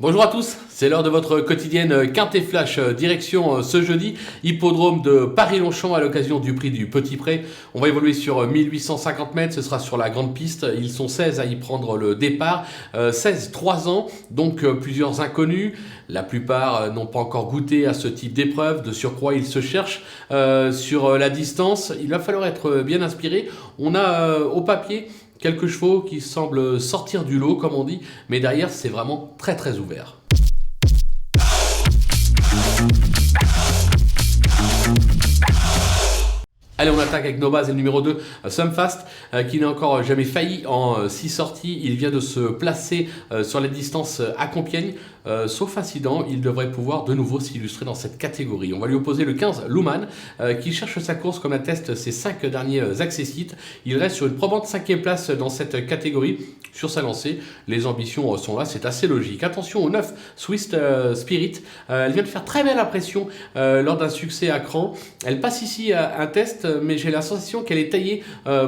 Bonjour à tous, c'est l'heure de votre quotidienne Quintet Flash, direction ce jeudi, hippodrome de Paris-Longchamp à l'occasion du prix du Petit Pré. On va évoluer sur 1850 mètres, ce sera sur la grande piste, ils sont 16 à y prendre le départ, 16, 3 ans, donc plusieurs inconnus, la plupart n'ont pas encore goûté à ce type d'épreuve, de surcroît ils se cherchent sur la distance, il va falloir être bien inspiré. On a au papier quelques chevaux qui semblent sortir du lot, comme on dit, mais derrière, c'est vraiment très très ouvert. Allez, on attaque avec nos bases et le numéro 2, Sumfast, qui n'a encore jamais failli en 6 sorties. Il vient de se placer sur les distances à Compiègne. Sauf incident, il devrait pouvoir de nouveau s'illustrer dans cette catégorie. On va lui opposer le 15, Luman, qui cherche sa course comme attestent ses 5 derniers accessites. Il reste sur une probante 5e place dans cette catégorie. Sur sa lancée, les ambitions sont là, c'est assez logique. Attention au 9, Swiss Spirit. Elle vient de faire très belle impression lors d'un succès à cran. Elle passe ici à un test, mais j'ai la sensation qu'elle est taillée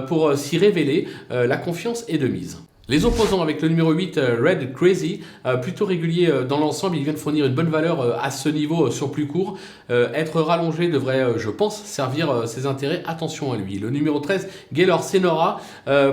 pour s'y révéler. La confiance est de mise. Les opposants avec le numéro 8, Red Crazy, plutôt régulier dans l'ensemble, il vient de fournir une bonne valeur à ce niveau sur plus court. Être rallongé devrait, je pense, servir ses intérêts. Attention à lui. Le numéro 13, Gaylor Senora,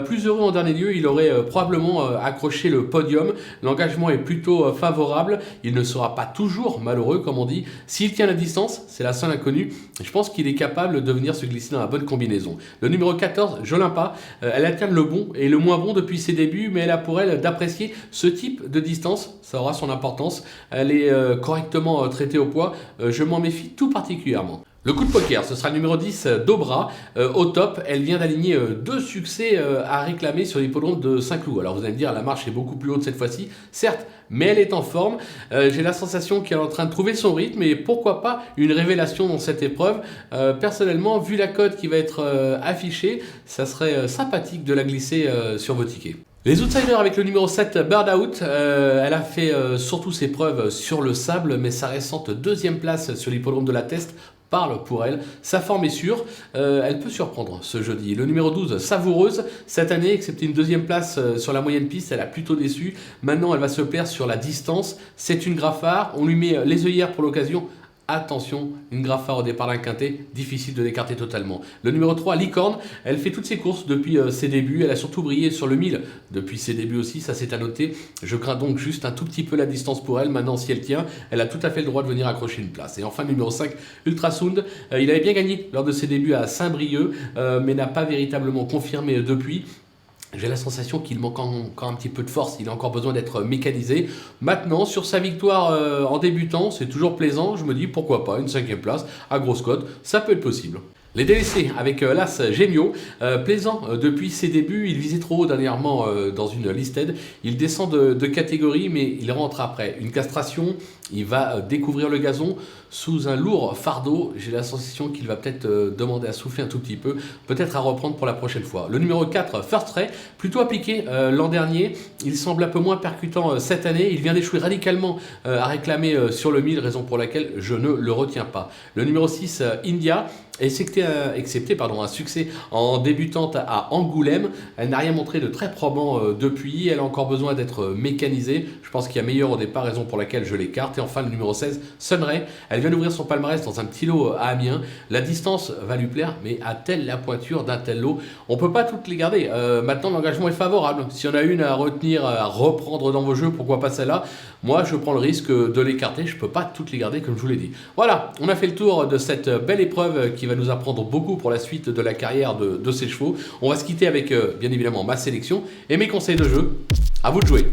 plus heureux en dernier lieu, il aurait probablement accroché le podium. L'engagement est plutôt favorable. Il ne sera pas toujours malheureux, comme on dit. S'il tient la distance, c'est la seule inconnue. Je pense qu'il est capable de venir se glisser dans la bonne combinaison. Le numéro 14, Jolimpa, elle alterne le bon et le moins bon depuis ses débuts, mais elle a pour elle d'apprécier ce type de distance, ça aura son importance. Elle est correctement traitée au poids, je m'en méfie tout particulièrement. Le coup de poker, ce sera le numéro 10, Dobra, au top. Elle vient d'aligner 2 succès à réclamer sur l'hippodrome de Saint-Cloud. Alors vous allez me dire, la marche est beaucoup plus haute cette fois-ci, certes, mais elle est en forme. J'ai la sensation qu'elle est en train de trouver son rythme et pourquoi pas une révélation dans cette épreuve. Personnellement, vu la cote qui va être affichée, ça serait sympathique de la glisser sur vos tickets. Les outsiders avec le numéro 7, Bird Out, elle a fait surtout ses preuves sur le sable, mais sa récente 2e place sur l'hippodrome de la Teste parle pour elle. Sa forme est sûre, elle peut surprendre ce jeudi. Le numéro 12, Savoureuse, cette année, excepté une 2e place sur la moyenne piste, elle a plutôt déçu. Maintenant, elle va se plaire sur la distance. C'est une Graffard, on lui met les œillères pour l'occasion. Attention, une Graffard au départ d'un quintet, difficile de l'écarter totalement. Le numéro 3, Licorne, elle fait toutes ses courses depuis ses débuts. Elle a surtout brillé sur le 1000 depuis ses débuts aussi, ça c'est à noter. Je crains donc juste un tout petit peu la distance pour elle. Maintenant, si elle tient, elle a tout à fait le droit de venir accrocher une place. Et enfin, le numéro 5, Ultrasound, il avait bien gagné lors de ses débuts à Saint-Brieuc, mais n'a pas véritablement confirmé depuis. J'ai la sensation qu'il manque encore un petit peu de force, il a encore besoin d'être mécanisé. Maintenant, sur sa victoire en débutant, c'est toujours plaisant, je me dis pourquoi pas, une 5e place à grosse cote, ça peut être possible. Les délaissés avec l'As Gemio, plaisant depuis ses débuts, il visait trop haut dernièrement dans une listed, il descend de catégorie mais il rentre après une castration, il va découvrir le gazon sous un lourd fardeau, j'ai la sensation qu'il va peut-être demander à souffler un tout petit peu, peut-être à reprendre pour la prochaine fois. Le numéro 4, First Ray, plutôt appliqué l'an dernier, il semble un peu moins percutant cette année, il vient d'échouer radicalement à réclamer sur le 1000, raison pour laquelle je ne le retiens pas. Le numéro 6, India, excepté un succès en débutante à Angoulême, elle n'a rien montré de très probant depuis, elle a encore besoin d'être mécanisée, je pense qu'il y a meilleur au départ, raison pour laquelle je l'écarte. Et enfin le numéro 16, Sunray, elle vient d'ouvrir son palmarès dans un petit lot à Amiens, la distance va lui plaire, mais a-t-elle la pointure d'un tel lot? On ne peut pas toutes les garder, maintenant l'engagement est favorable, si on a une à retenir, à reprendre dans vos jeux, pourquoi pas celle-là? Moi je prends le risque de l'écarter, je ne peux pas toutes les garder comme je vous l'ai dit. Voilà, on a fait le tour de cette belle épreuve qui va nous apprendre beaucoup pour la suite de la carrière de ces chevaux. On va se quitter avec bien évidemment ma sélection et mes conseils de jeu. À vous de jouer.